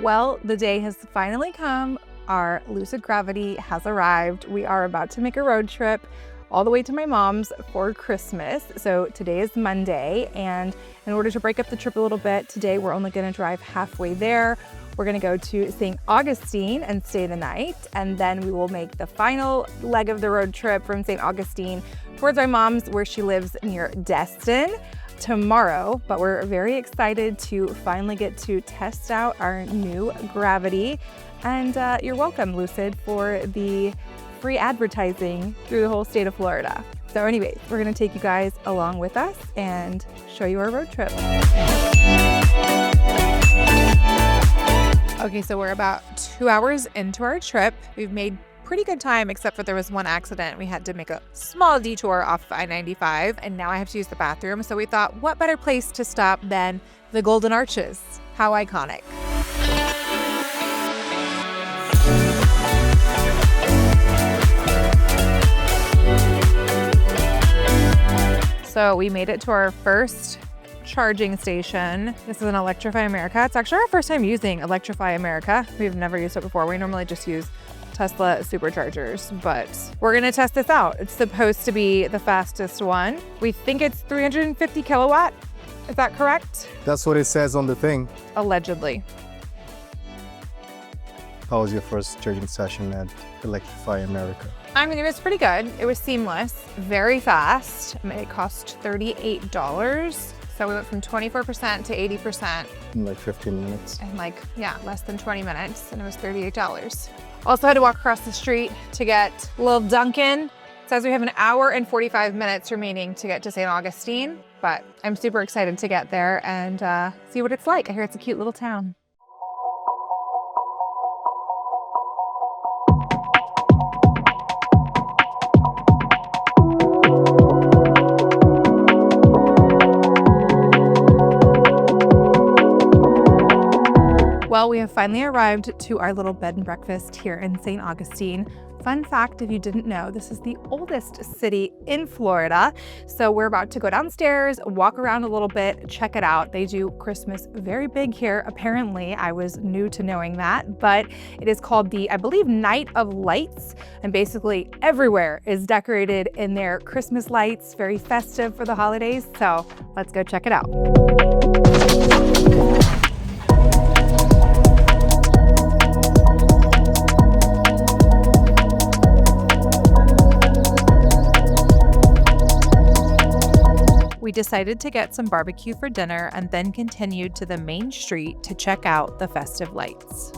Well, the day has finally come. Our Lucid Gravity has arrived. We are about to make a road trip all the way to my mom's for Christmas. So today is Monday, and in order to break up the trip a little bit, today we're only gonna drive halfway there. We're gonna go to St. Augustine and stay the night, and then we will make the final leg of the road trip from St. Augustine towards my mom's where she lives near Destin tomorrow. But we're very excited to finally get to test out our new Gravity. And you're welcome, Lucid, for the free advertising through the whole state of Florida. So anyways, we're gonna take you guys along with us and show you our road trip. Okay, so we're about 2 hours into our trip. We've made pretty good time, except for there was one accident. We had to make a small detour off I-95, and now I have to use the bathroom. So we thought, what better place to stop than the Golden Arches? How iconic. So we made it to our first charging station. This is an Electrify America. It's actually our first time using Electrify America. We've never used it before. We normally just use Tesla superchargers, but we're gonna test this out. It's supposed to be the fastest one. We think it's 350 kilowatt. Is that correct? That's what it says on the thing. Allegedly. How was your first charging session at Electrify America? I mean, it was pretty good. It was seamless, very fast. It cost $38. So we went from 24% to 80%. In like 15 minutes. In less than 20 minutes, and it was $38. Also had to walk across the street to get a little Dunkin'. It says we have an hour and 45 minutes remaining to get to St. Augustine, but I'm super excited to get there and see what it's like. I hear it's a cute little town. Well, we have finally arrived to our little bed and breakfast here in St. Augustine. Fun fact, if you didn't know, this is the oldest city in Florida. So we're about to go downstairs, walk around a little bit, check it out. They do Christmas very big here. Apparently, I was new to knowing that, but it is called the, I believe, Night of Lights. And basically everywhere is decorated in their Christmas lights, very festive for the holidays. So let's go check it out. We decided to get some barbecue for dinner and then continued to the main street to check out the festive lights.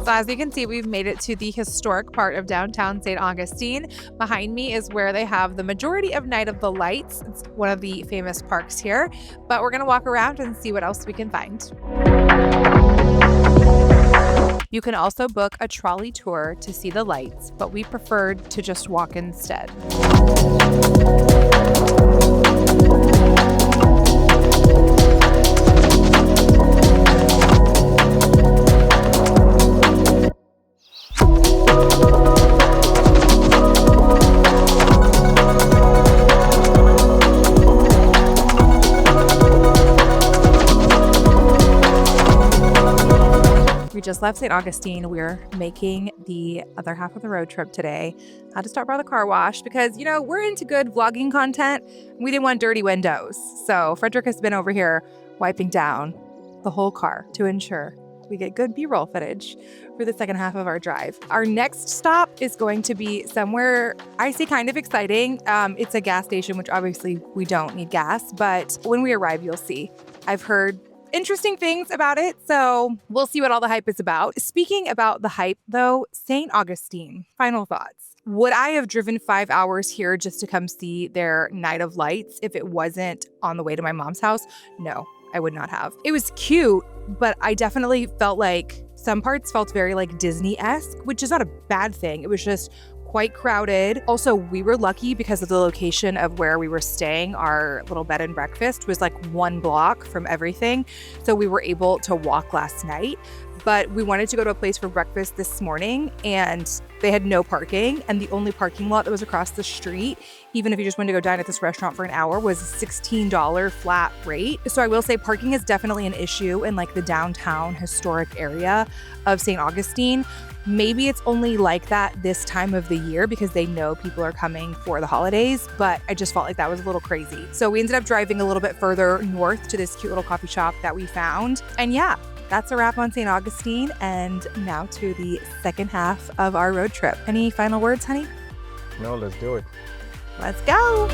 So as you can see, we've made it to the historic part of downtown St. Augustine. Behind me is where they have the majority of Night of the Lights. It's one of the famous parks here, but we're gonna walk around and see what else we can find. You can also book a trolley tour to see the lights, but we preferred to just walk instead. We just left St. Augustine. We're making the other half of the road trip today. Had to stop by the car wash because, you know, we're into good vlogging content. We didn't want dirty windows. So Frederick has been over here wiping down the whole car to ensure we get good B-roll footage for the second half of our drive. Our next stop is going to be somewhere I see kind of exciting. It's a gas station, which obviously we don't need gas, but when we arrive, you'll see. I've heard interesting things about it, so we'll see what all the hype is about. Speaking about the hype though, St. Augustine, final thoughts. Would I have driven 5 hours here just to come see their Night of Lights if it wasn't on the way to my mom's house? No, I would not have. It was cute, but I definitely felt like some parts felt very like Disney-esque, which is not a bad thing. It was just quite crowded. Also, we were lucky because of the location of where we were staying. Our little bed and breakfast was like 1 block from everything. So we were able to walk last night. But we wanted to go to a place for breakfast this morning and they had no parking. And the only parking lot that was across the street, even if you just wanted to go dine at this restaurant for an hour, was a $16 flat rate. So I will say parking is definitely an issue in like the downtown historic area of St. Augustine. Maybe it's only like that this time of the year because they know people are coming for the holidays, but I just felt like that was a little crazy. So we ended up driving a little bit further north to this cute little coffee shop that we found. And yeah, that's a wrap on St. Augustine, and now to the second half of our road trip. Any final words, honey? No, let's do it. Let's go.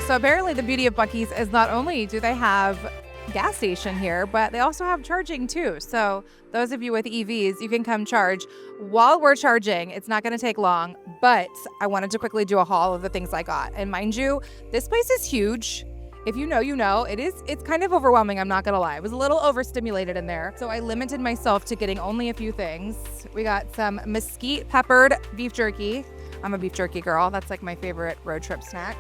So apparently the beauty of Buc-ee's is not only do they have gas station here, but they also have charging too. So those of you with EVs, you can come charge while we're charging. It's not going to take long, but I wanted to quickly do a haul of the things I got. And mind you, this place is huge. If you know, you know. It's kind of overwhelming, I'm not gonna lie. I was a little overstimulated in there. So I limited myself to getting only a few things. We got some mesquite peppered beef jerky. I'm a beef jerky girl. That's like my favorite road trip snack.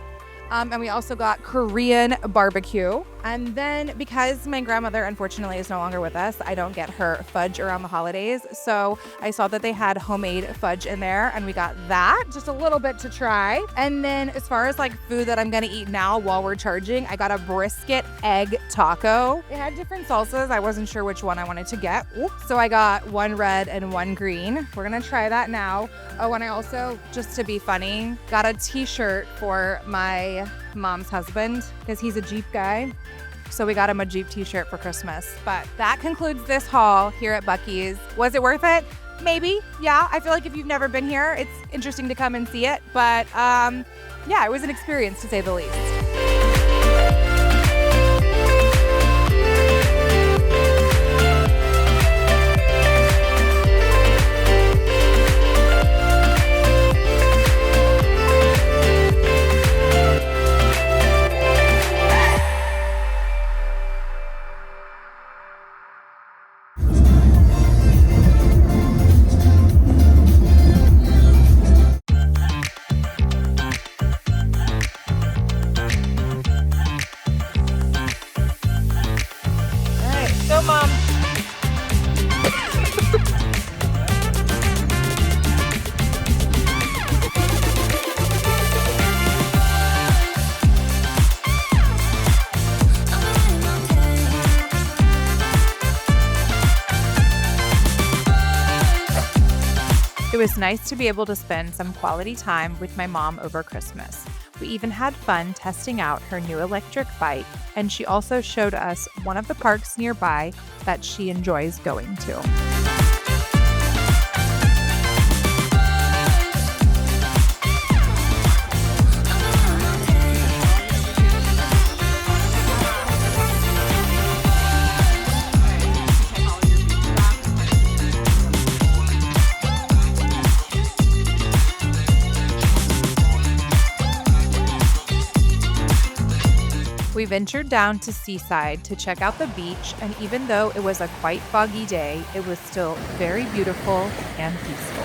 And we also got Korean barbecue. And then because my grandmother unfortunately is no longer with us, I don't get her fudge around the holidays. So I saw that they had homemade fudge in there and we got that, just a little bit to try. And then as far as like food that I'm gonna eat now while we're charging, I got a brisket egg taco. It had different salsas. I wasn't sure which one I wanted to get. Oops. So I got one red and one green. We're gonna try that now. Oh, and I also, just to be funny, got a t-shirt for my mom's husband because he's a Jeep guy. So we got him a Jeep t-shirt for Christmas. But that concludes this haul here at Buc-ee's. Was it worth it? Maybe. Yeah. I feel like if you've never been here, it's interesting to come and see it. But yeah, it was an experience to say the least. It was nice to be able to spend some quality time with my mom over Christmas. We even had fun testing out her new electric bike, and she also showed us one of the parks nearby that she enjoys going to. We ventured down to Seaside to check out the beach, and even though it was a quite foggy day, it was still very beautiful and peaceful.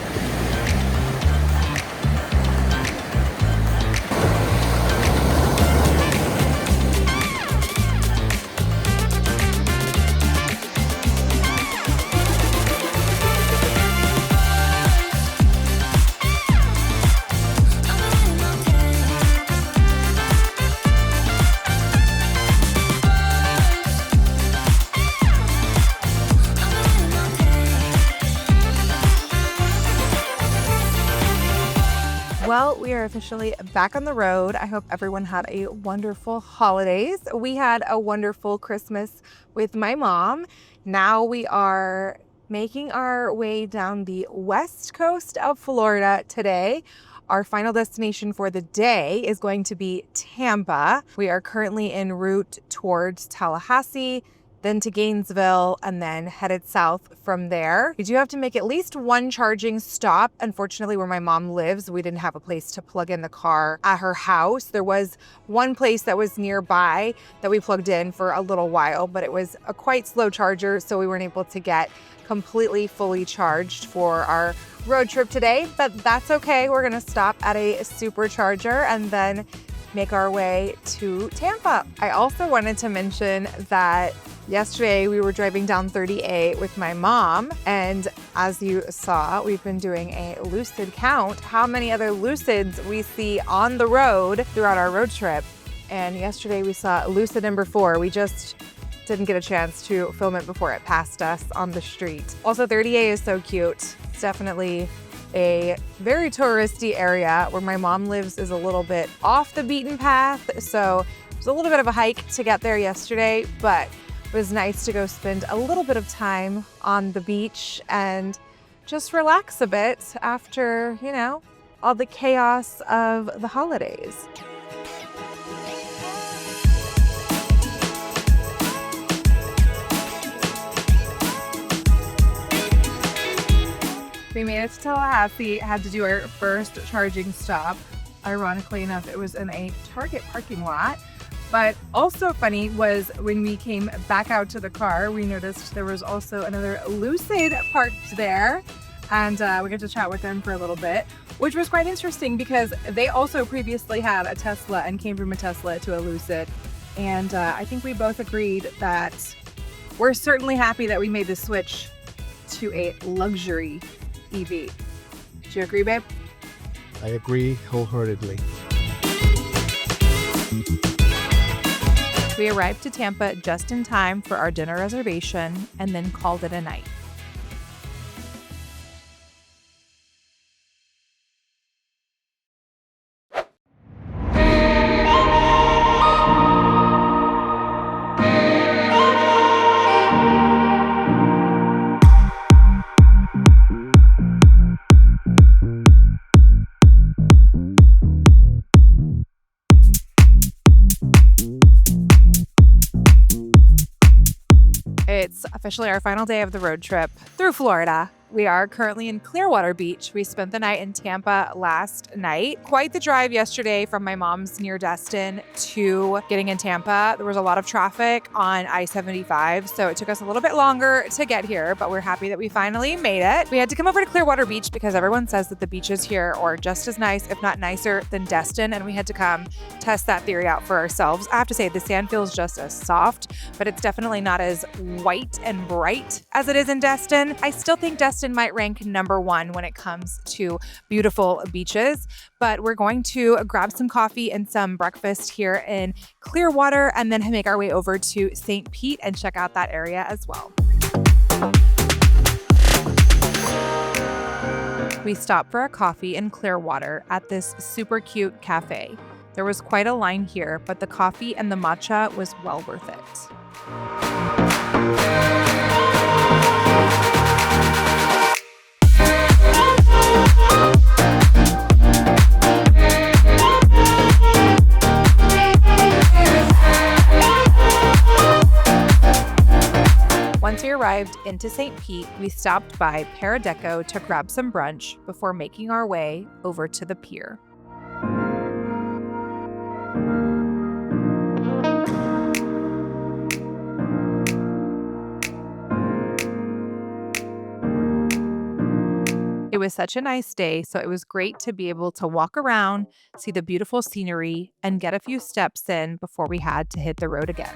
Well, we are officially back on the road. I hope everyone had a wonderful holidays. We had a wonderful Christmas with my mom. Now we are making our way down the west coast of Florida today. Our final destination for the day is going to be Tampa. We are currently en route towards Tallahassee. then to Gainesville, and then headed south from there. We do have to make at least one charging stop. Unfortunately, where my mom lives, we didn't have a place to plug in the car at her house. There was one place that was nearby that we plugged in for a little while, but it was a quite slow charger, so we weren't able to get completely fully charged for our road trip today, but that's okay. We're gonna stop at a supercharger and then make our way to Tampa. I also wanted to mention that yesterday we were driving down 38 with my mom, and as you saw, we've been doing a Lucid count, how many other Lucids we see on the road throughout our road trip. And yesterday we saw Lucid number 4. We just didn't get a chance to film it before it passed us on the street. Also, 38 is so cute. It's definitely a very touristy area. Where my mom lives is a little bit off the beaten path, so it was a little bit of a hike to get there yesterday, but it was nice to go spend a little bit of time on the beach and just relax a bit after, you know, all the chaos of the holidays. We made it to Tallahassee, had to do our first charging stop. Ironically enough, it was in a Target parking lot. But also funny was when we came back out to the car, we noticed there was also another Lucid parked there. And we got to chat with them for a little bit, which was quite interesting because they also previously had a Tesla and came from a Tesla to a Lucid. And I think we both agreed that we're certainly happy that we made the switch to a luxury EV. Do you agree, babe? I agree wholeheartedly. We arrived to Tampa just in time for our dinner reservation and then called it a night. It's officially our final day of the road trip through Florida. We are currently in Clearwater Beach. We spent the night in Tampa last night. Quite the drive yesterday from my mom's near Destin to getting in Tampa. There was a lot of traffic on I-75, so it took us a little bit longer to get here, but we're happy that we finally made it. We had to come over to Clearwater Beach because everyone says that the beaches here are just as nice, if not nicer, than Destin, and we had to come test that theory out for ourselves. I have to say, the sand feels just as soft, but it's definitely not as white and bright as it is in Destin. I still think Destin might rank number 1 when it comes to beautiful beaches, but we're going to grab some coffee and some breakfast here in Clearwater and then make our way over to St. Pete and check out that area as well. We stopped for a coffee in Clearwater at this super cute cafe. There was quite a line here, but the coffee and the matcha was well worth it. Once we arrived into St. Pete, we stopped by Paradeco to grab some brunch before making our way over to the pier. It was such a nice day, so it was great to be able to walk around, see the beautiful scenery, and get a few steps in before we had to hit the road again.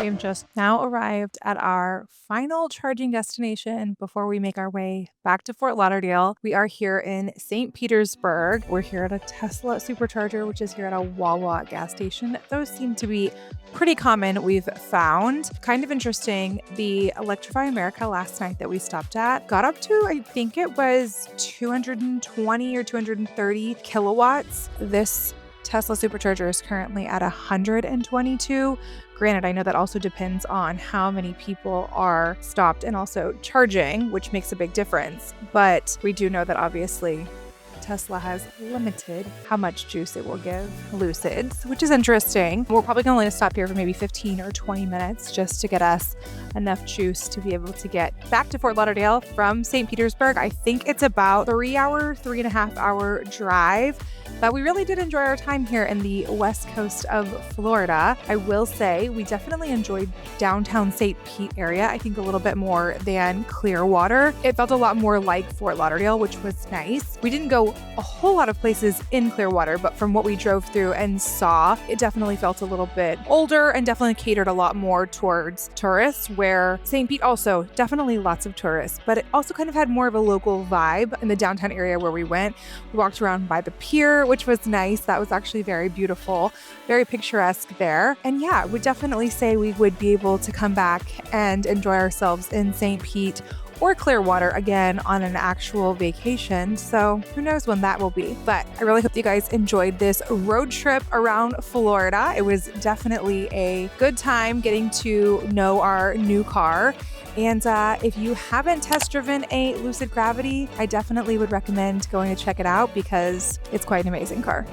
We've just now arrived at our final charging destination before we make our way back to Fort Lauderdale. We are here in St. Petersburg. We're here at a Tesla supercharger, which is here at a Wawa gas station. Those seem to be pretty common, we've found. Kind of interesting, the Electrify America last night that we stopped at got up to, I think it was 220 or 230 kilowatts. This Tesla supercharger is currently at 122. Granted, I know that also depends on how many people are stopped and also charging, which makes a big difference. But we do know that obviously Tesla has limited how much juice it will give Lucids, which is interesting. We're probably going to stop here for maybe 15 or 20 minutes just to get us enough juice to be able to get back to Fort Lauderdale from St. Petersburg. I think it's about 3.5 hour drive. But we really did enjoy our time here in the west coast of Florida. I will say we definitely enjoyed downtown St. Pete area, I think a little bit more than Clearwater. It felt a lot more like Fort Lauderdale, which was nice. We didn't go a whole lot of places in Clearwater, but from what we drove through and saw, it definitely felt a little bit older and definitely catered a lot more towards tourists, where St. Pete also definitely lots of tourists, but it also kind of had more of a local vibe in the downtown area where we went. We walked around by the pier, which was nice. That was actually very beautiful, very picturesque there. And yeah, I would definitely say we would be able to come back and enjoy ourselves in St. Pete or Clearwater again on an actual vacation. So who knows when that will be. But I really hope you guys enjoyed this road trip around Florida. It was definitely a good time getting to know our new car. And if you haven't test driven a Lucid Gravity, I definitely would recommend going to check it out because it's quite an amazing car.